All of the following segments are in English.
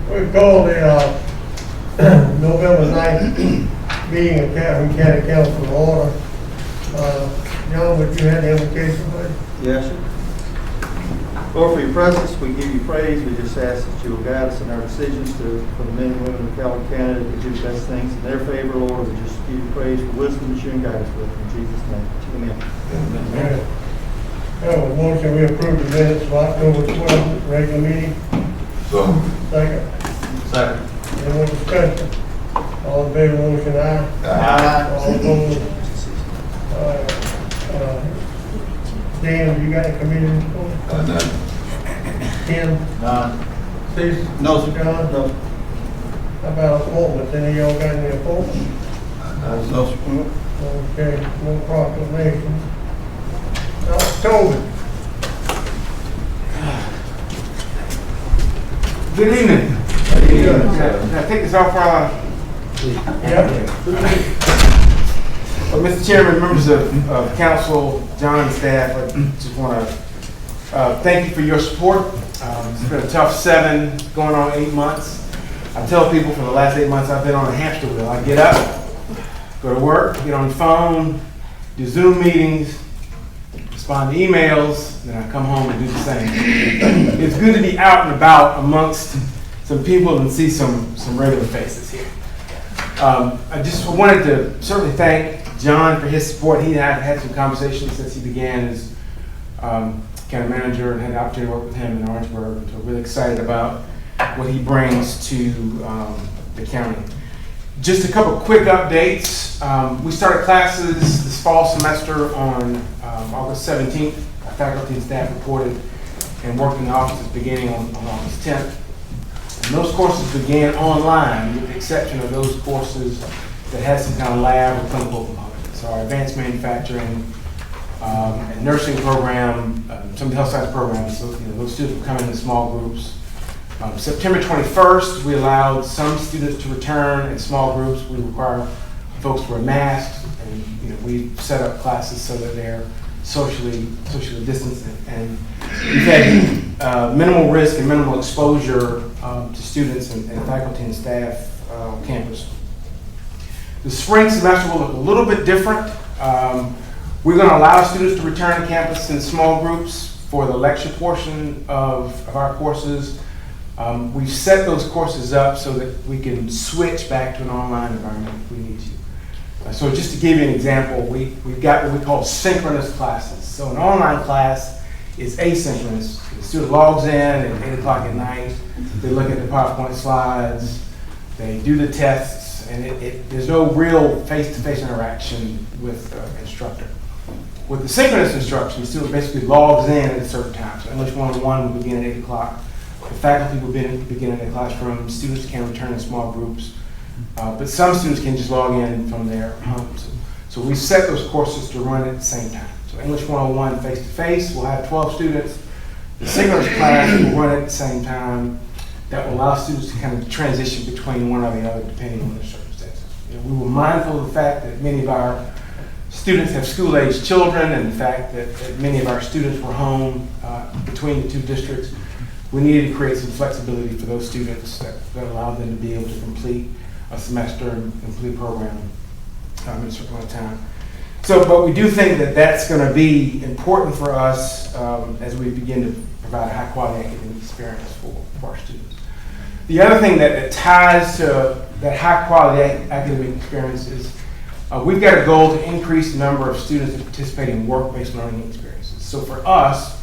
We called the November 9th meeting of Calhoun County Council to order. John, would you have the invocation, please? Yes, sir. Lord, for your presence, we give you praise. We just ask that you will guide us in our decisions for the men and women of Calhoun County to do the best things in their favor, Lord. We just give you praise for wisdom that you and guide us with. In Jesus' name, amen. Amen. Have a motion, we approve the minutes of October 12th, regular meeting. So. Second. Second. Any more discussion? All in favor of the motion, aye. Aye. All opposed? Dan, you got a committee report? None. Ken? None. Steve? No, sir. John? No. How about appointments? Any of y'all got any appointments? No, sir. Okay, no proclamations. October. Good evening. Can I take this off Yep. Mr. Chairman, members of council, John and staff, I just want to thank you for your support. It's been a tough 7 going on 8 months. I tell people for the last 8 months I've been on a hamster wheel. I get up, go to work, get on the phone, do Zoom meetings, respond to emails, then I come home and do the same. It's good to be out and about amongst some people and see some regular faces here. I just wanted to certainly thank John for his support. He and I have had some conversations since he began as county manager and had the opportunity to work with him in Orangeburg. And so really excited about what he brings to the county. Just a couple quick updates. We started classes this fall semester on August 17th. Our faculty and staff reported and worked in the offices beginning on August 10th. And those courses began online with the exception of those courses that had some kind of lab or clinical component. So our advanced manufacturing and nursing program, some of the health science programs, so, those students were coming in small groups. September 21st, we allowed some students to return in small groups. We require folks to wear masks, and we set up classes so that they're socially distanced, and we've had minimal risk and minimal exposure to students and faculty and staff on campus. The spring semester will look a little bit different. We're going to allow students to return to campus in small groups for the lecture portion of our courses. We've set those courses up so that we can switch back to an online environment if we need to. So just to give you an example, we've got what we call synchronous classes. So an online class is asynchronous. The student logs in at 8 o'clock at night, they look at the PowerPoint slides, they do the tests, and there's no real face-to-face interaction with the instructor. With the synchronous instruction, the student basically logs in at a certain time. So English 101 will begin at 8 o'clock. The faculty will begin in the classroom. Students can return in small groups, but some students can just log in from their homes. So we set those courses to run at the same time. So English 101 face-to-face, we'll have 12 students. The synchronous class will run at the same time. That will allow students to kind of transition between one or the other depending on their circumstances. We were mindful of the fact that many of our students have school-aged children, and the fact that many of our students were home between the two districts. We needed to create some flexibility for those students that allowed them to be able to complete a semester and complete a program in a certain amount of time. So, but we do think that that's going to be important for us as we begin to provide a high-quality academic experience for our students. The other thing that ties to that high-quality academic experience is we've got a goal to increase the number of students that participate in work-based learning experiences. So for us,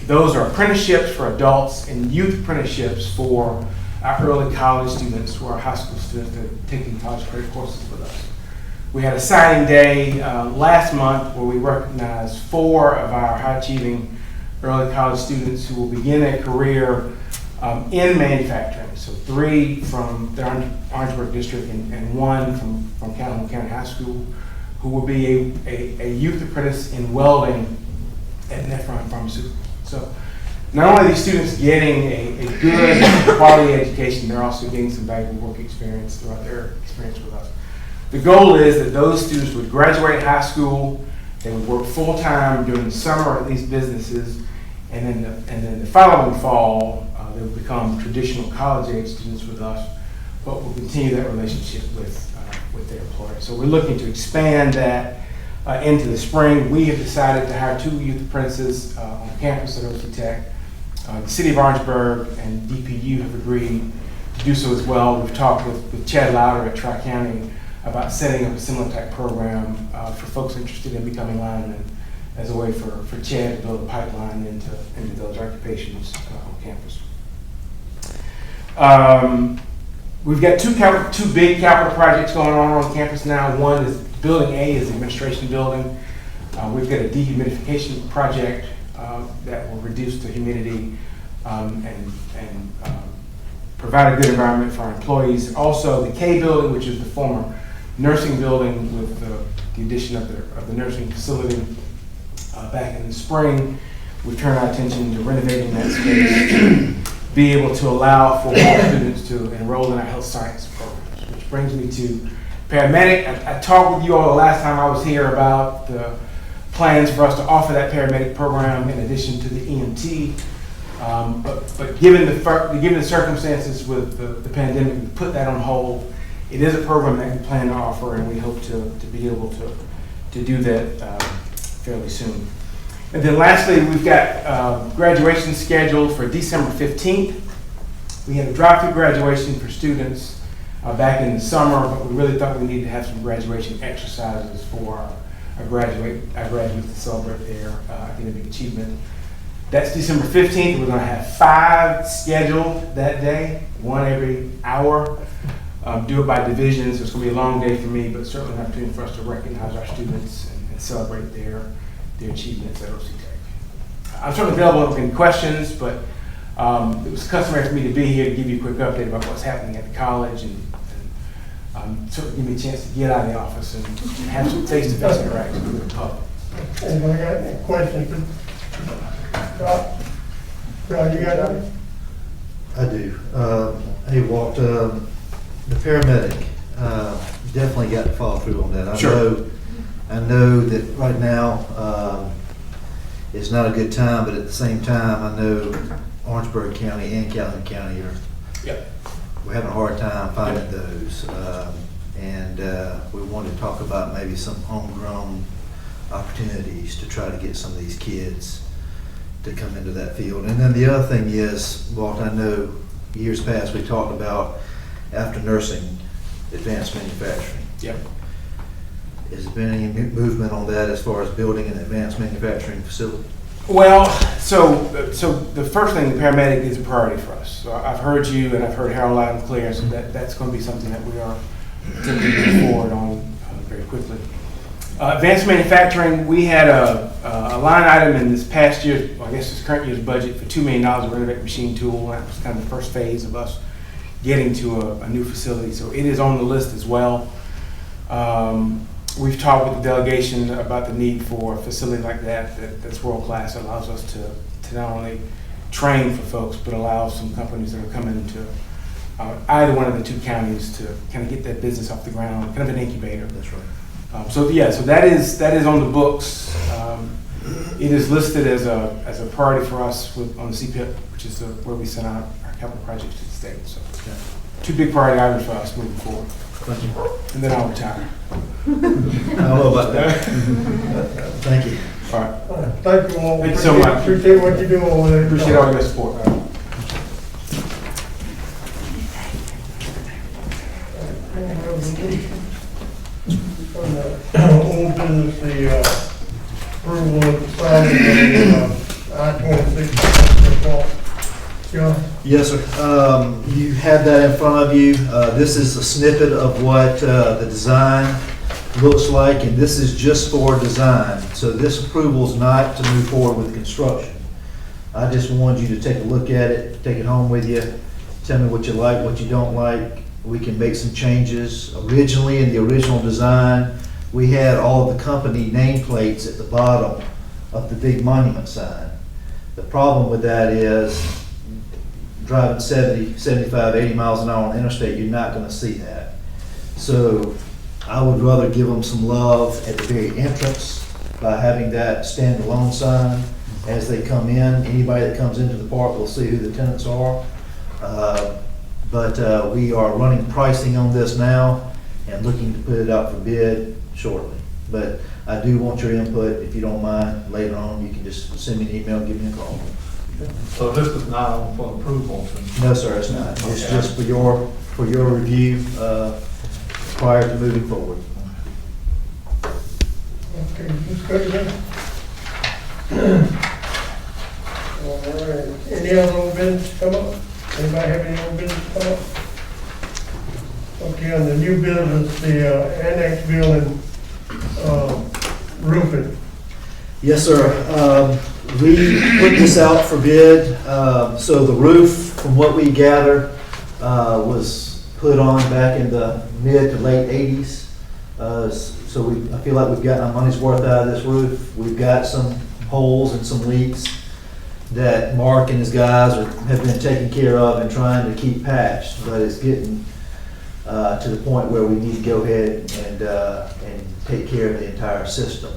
those are apprenticeships for adults and youth apprenticeships for our early college students, who are high school students that are taking college credit courses with us. We had a signing day last month where we recognized 4 of our high-achieving early college students who will begin their career in manufacturing. So 3 from the Orangeburg district and 1 from Calhoun County High School, who will be a youth apprentice in welding at Nephron Pharmaceuticals. So not only are these students getting a good quality education, they're also getting some valuable work experience throughout their experience with us. The goal is that those students would graduate high school, they would work full-time during the summer at these businesses, and then the following fall, They will become traditional college-age students with us, but we'll continue that relationship with their employer. So we're looking to expand that into the spring. We have decided to hire 2 youth apprentices on campus at OC Tech. The City of Orangeburg and DPU have agreed to do so as well. We've talked with Chad Louder at Tri-County about setting up a similar type program for folks interested in becoming linemen as a way for Chad to build a pipeline into those occupations on campus. We've got two big capital projects going on campus now. One is Building A is the administration building. We've got a dehumidification project that will reduce the humidity and provide a good environment for our employees. Also, the K building, which is the former nursing building with the addition of the nursing facility back in the spring. We've turned our attention to renovating that space to be able to allow for more students to enroll in our health science programs, which brings me to paramedic. I talked with you all the last time I was here about the plans for us to offer that paramedic program in addition to the EMT. But given the circumstances with the pandemic, we put that on hold. It is a program that we plan to offer, and we hope to be able to do that fairly soon. And then lastly, we've got graduation scheduled for December 15th. We had a drive-through graduation for students back in the summer, but we really thought we needed to have some graduation exercises for our graduates to celebrate their academic achievement. That's December 15th. We're going to have 5 scheduled that day, 1 every hour. Do it by divisions. It's going to be a long day for me, but certainly an opportunity for us to recognize our students and celebrate their achievements at OC Tech. I'm certainly available if any questions, but it was customary for me to be here to give you a quick update about what's happening at the college and certainly give me a chance to get out of the office and have some face-to-face interaction with the public. Anybody got any questions? Scott, you got any? I do. Hey, Walt, the paramedic, definitely got to follow through on that. I know that right now it's not a good time, but at the same time, I know Orangeburg County and Calhoun County we're having a hard time finding those. And we wanted to talk about maybe some homegrown opportunities to try to get some of these kids to come into that field. And then the other thing is, Walt, I know years past we talked about after nursing, advanced manufacturing. Yep. Has there been any movement on that as far as building an advanced manufacturing facility? Well, so the first thing, the paramedic is a priority for us. So I've heard you and I've heard Harold loud and clear, so that's going to be something that we are attempting to move forward on very quickly. Advanced manufacturing, we had a line item in this past year, well, I guess this current year's budget for $2 million to renovate machine tool. That was kind of the first phase of us getting to a new facility. So it is on the list as well. We've talked with the delegation about the need for a facility like that's world-class. It allows us to not only train for folks, but allow some companies that are coming to either one of the 2 counties to kind of get that business off the ground, kind of an incubator. That's right. So that is on the books. It is listed as a priority for us on the CPIP, which is where we send out our capital projects to the state. So 2 big priority items for us moving forward. Thank you. And then I'll retire. I don't know about that. Thank you. All right. Thank you all. Thank you so much. Appreciate what you're doing over there. Appreciate all your support. Old business, the approval of the signing of I-26. John? Yes, sir. You have that in front of you. This is a snippet of what the design looks like, and this is just for design. So this approval is not to move forward with construction. I just wanted you to take a look at it, take it home with you, tell me what you like, what you don't like. We can make some changes. Originally, in the original design, we had all of the company nameplates at the bottom of the big monument sign. The problem with that is driving 70, 75, 80 miles an hour on the interstate, you're not going to see that. So I would rather give them some love at the very entrance by having that standalone sign as they come in. Anybody that comes into the park will see who the tenants are. But we are running pricing on this now and looking to put it out for bid shortly. But I do want your input, if you don't mind, later on, you can just send me an email, give me a call. So this is not on for approval? No, sir, it's not. It's just for your review prior to moving forward. Okay, this good then? All right, any other old business come up? Anybody have any old business come up? Okay, on the new business, the annex building, roofing. Yes, sir. We put this out for bid. So the roof, from what we gather, was put on back in the mid to late 80s. So I feel like we've gotten our money's worth out of this roof. We've got some holes and some leaks that Mark and his guys have been taking care of and trying to keep patched, but it's getting to the point where we need to go ahead and take care of the entire system.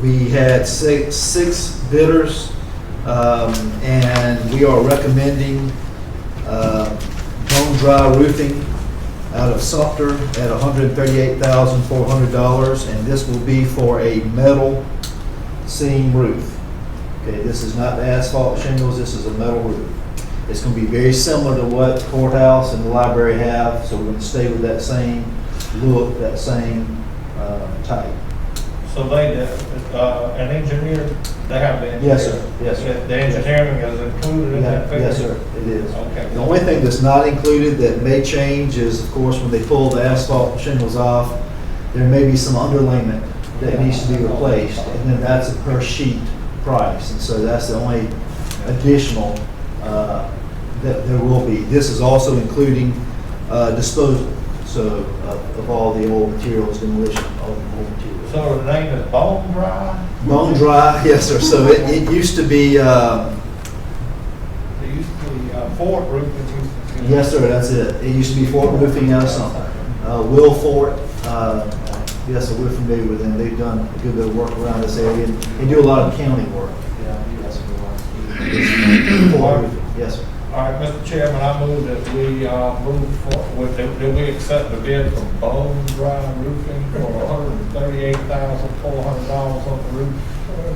We had six bidders, and we are recommending Bone Dry Roofing out of Sumter at $138,400, and this will be for a metal seam roof. Okay, this is not the asphalt shingles, this is a metal roof. It's going to be very similar to what the courthouse and the library have, so we're going to stay with that same look, that same type. So they, an engineer, they have the engineer? Yes, sir. Yes, sir. The engineering is included in that figure? Yes, sir, it is. Okay. The only thing that's not included that may change is, of course, when they pull the asphalt shingles off, there may be some underlayment that needs to be replaced, and then that's a per sheet price, and so that's the only additional that there will be. This is also including disposal, so of all the old materials, demolition of all the old materials. So the name is Bone Dry? Bone Dry, yes, sir. So it used to be, It used to be Fort Roofing. yes, sir, that's it. It used to be Fort Roofing out of something. Will Fort, yes, sir, we're familiar with them. They've done a good bit of work around this area, and they do a lot of county work. Fort Roofing, yes, sir. All right, Mr. Chairman, I move that we move forward, that we accept the bid from Bone Dry Roofing for $138,400 on the roof.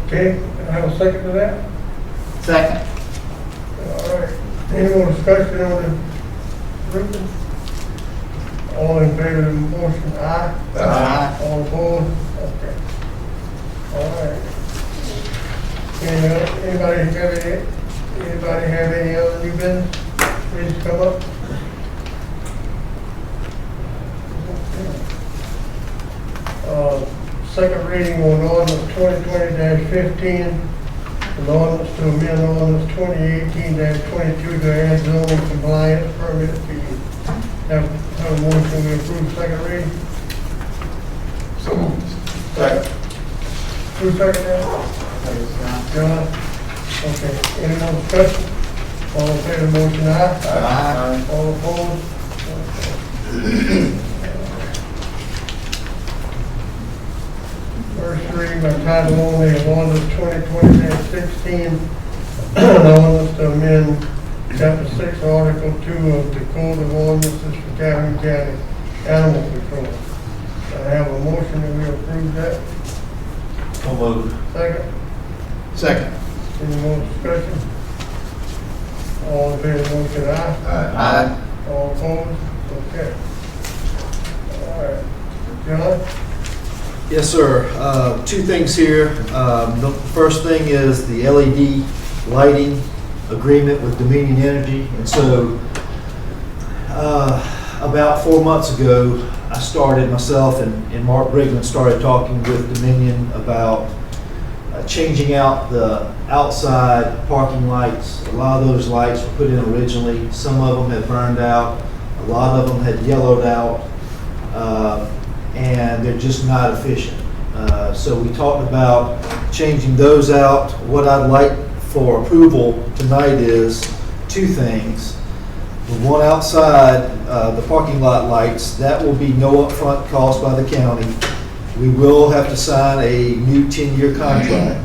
Okay, can I have a second to that? Second. All right, any more discussion on the roofing? All in favor of the motion, aye? Aye. All opposed? Okay. All right. Anybody have any other new business? Please come up. Second reading on ordinance 2020-15, an ordinance to amend ordinance 2018-22 to add zoning compliance permit fees. Have a motion to approve second reading? So moved. Second. Who second that? John? Okay, any more discussion? All in favor of the motion, aye? Aye. All opposed? First reading by title only of ordinance 2020-16, an ordinance to amend chapter 6, article 2 of the Code of Ordinances for Calhoun County Animal Control. I have a motion that we approve that. So moved. Second? Second. Any more discussion? All in favor of the motion, aye? Aye. All opposed? Okay. All right. John? Yes, sir. Two things here. The first thing is the LED lighting agreement with Dominion Energy. And so about 4 months ago, I started myself and Mark Brigman started talking with Dominion about changing out the outside parking lights. A lot of those lights were put in originally. Some of them had burned out. A lot of them had yellowed out. And they're just not efficient. So we talked about changing those out. What I'd like for approval tonight is two things. The one outside, the parking lot lights, that will be no upfront cost by the county. We will have to sign a new 10-year contract.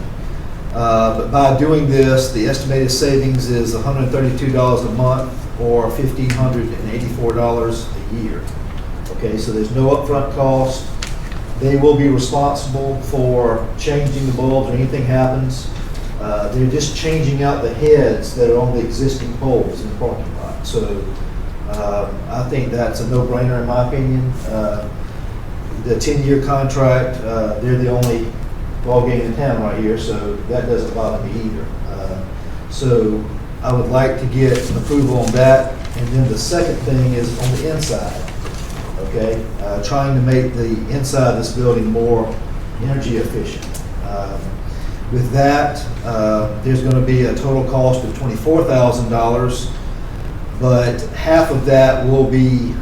But by doing this, the estimated savings is $132 a month or $1,584 a year. Okay, so there's no upfront cost. They will be responsible for changing the bulbs or anything happens. They're just changing out the heads that are on the existing poles in the parking lot. So I think that's a no-brainer in my opinion. The 10-year contract, they're the only ballgame in town right here, so that doesn't bother me either. So I would like to get an approval on that. And then the second thing is on the inside, okay? Trying to make the inside of this building more energy efficient. With that, there's going to be a total cost of $24,000, but half of that will be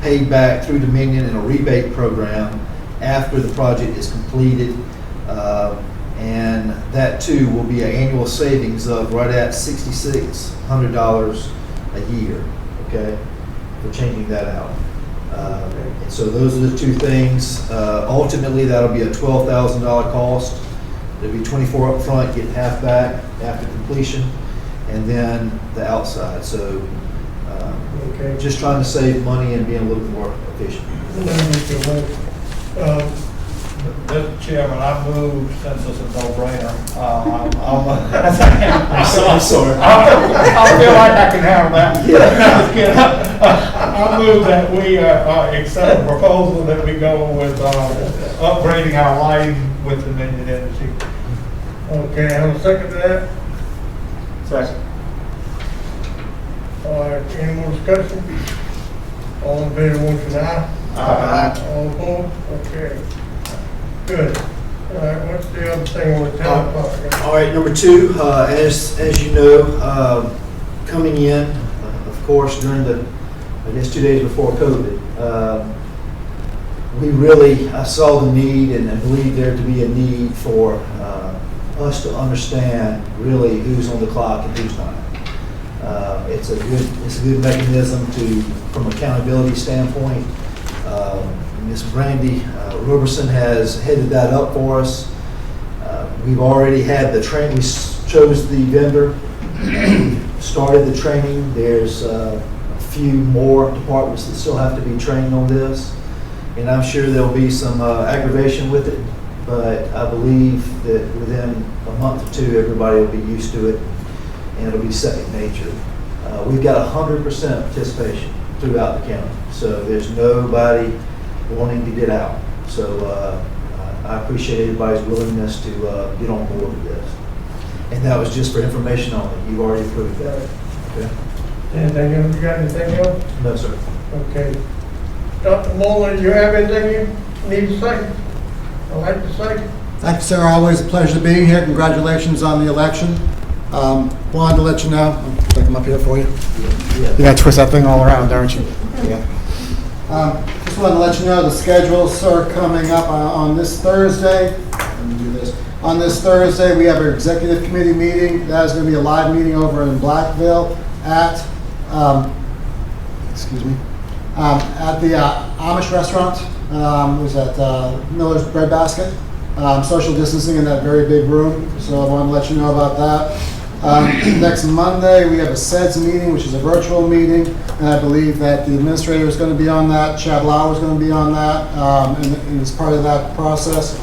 paid back through Dominion in a rebate program after the project is completed. And that too will be an annual savings of right at $6,600 a year, okay, for changing that out. And so those are the two things. Ultimately, that'll be a $12,000 cost. There'll be 24 up front, get half back after completion, and then the outside. So Okay. just trying to save money and being a little bit more efficient. Mr. Chairman, I move, since it's a no-brainer, I'm sorry. I feel like I can handle that. I move that we accept the proposal that we go with upgrading our lighting with Dominion Energy. Okay, have a second to that? Second. All right, any more discussion? All in favor, motion aye? Aye. All opposed? Okay. Good. All right, what's the other thing on the town park? All right, number two, as you know, coming in, of course, during the, I guess, 2 days before COVID, I saw the need and I believe there to be a need for us to understand really who's on the clock and who's not. It's a good mechanism from accountability standpoint. Ms. Brandy Roberson has headed that up for us. We've already had the training. We chose the vendor, started the training. There's a few more departments that still have to be trained on this, and I'm sure there'll be some aggravation with it, but I believe that within a month or two, everybody will be used to it, and it'll be second nature. We've got 100% participation throughout the county, so there's nobody wanting to get out. So I appreciate everybody's willingness to get on board with this. And that was just for information only. You've already approved that. Okay? Anything else? You got anything else? No, sir. Okay. Dr. Muller, you have anything you need to say? I'd like to say? Thank you, sir. Always a pleasure being here. Congratulations on the election. Wanted to let you know, I'll take them up here for you. Yeah. You gotta twist that thing all around, don't you? Yeah. Just wanted to let you know the schedules are coming up on this Thursday. Let me do this. On this Thursday, we have our executive committee meeting. That is going to be a live meeting over in Blackville at, at the Amish restaurant. It was at Miller's Bread Basket. Social distancing in that very big room. So I wanted to let you know about that. Next Monday, we have a SEDS meeting, which is a virtual meeting, and I believe that the administrator is going to be on that. Chad Lauer is going to be on that, and it's part of that process.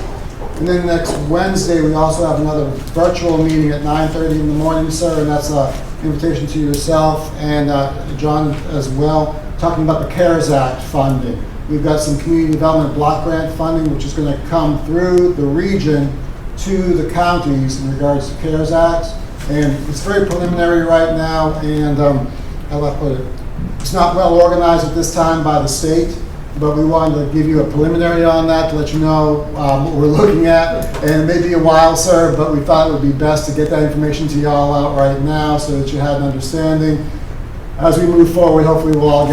And then next Wednesday, we also have another virtual meeting at 9:30 in the morning, sir, and that's an invitation to yourself and John as well, talking about the CARES Act funding. We've got some community development block grant funding, which is going to come through the region to the counties in regards to CARES Act. And it's very preliminary right now, and how do I put it? It's not well organized at this time by the state, but we wanted to give you a preliminary on that to let you know what we're looking at. And it may be a while, sir, but we thought it would be best to get that information to y'all out right now so that you have an understanding. As we move forward, hopefully we'll all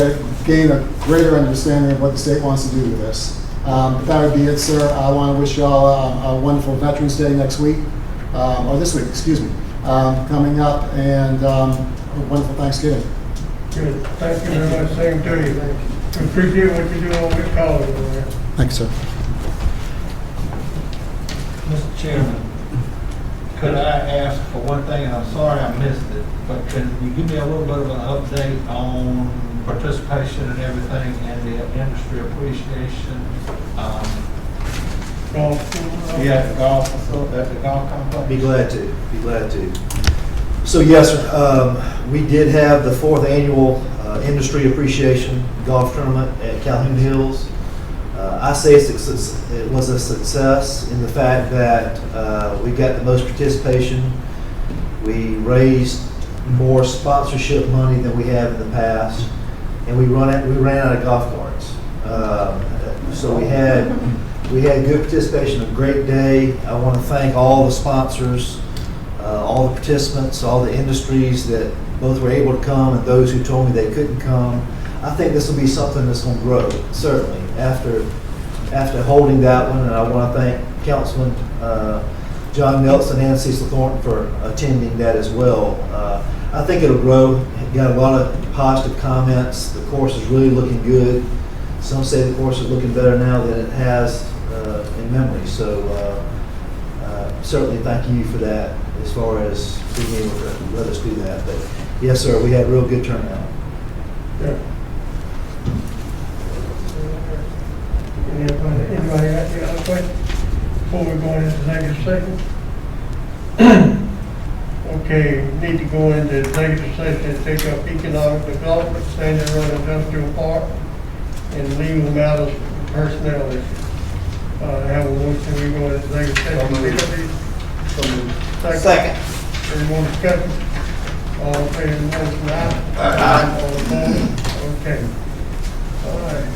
gain a greater understanding of what the state wants to do with this. But that would be it, sir. I want to wish you all a wonderful Veterans Day next week, or this week, excuse me. Coming up, and a wonderful Thanksgiving. Good. Thank you very much. Same to you. We appreciate what you do on this college over there. Thank you, sir. Mr. Chairman, Could I ask for one thing, and I'm sorry I missed it, but can you give me a little bit of an update on participation and everything in the industry appreciation? Golf. Yeah, the golf, at the golf complex? Be glad to, be glad to. So yes, sir, we did have the 4th annual Industry Appreciation Golf Tournament at Calhoun Hills. I say it was a success in the fact that we got the most participation. We raised more sponsorship money than we have in the past, and we ran out of golf carts. So we had good participation, a great day. I want to thank all the sponsors, all the participants, all the industries that both were able to come and those who told me they couldn't come. I think this will be something that's going to grow, certainly, after holding that one. And I want to thank Councilman John Nelson and Cecil Thornton for attending that as well. I think it'll grow. Got a lot of positive comments. The course is really looking good. Some say the course is looking better now than it has in memory. So certainly thank you for that as far as being able to let us do that. But yes, sir, we had a real good turnout. Yeah. Anybody got any other questions before we go into executive session? Okay, we need to go into executive session and take up economic development, Sandy Run Industrial Park, and legal matters, personnel issues. Have a motion, we go into executive session. Second. Any more discussion? All in favor of the motion, aye? Aye. All opposed? Okay. All right.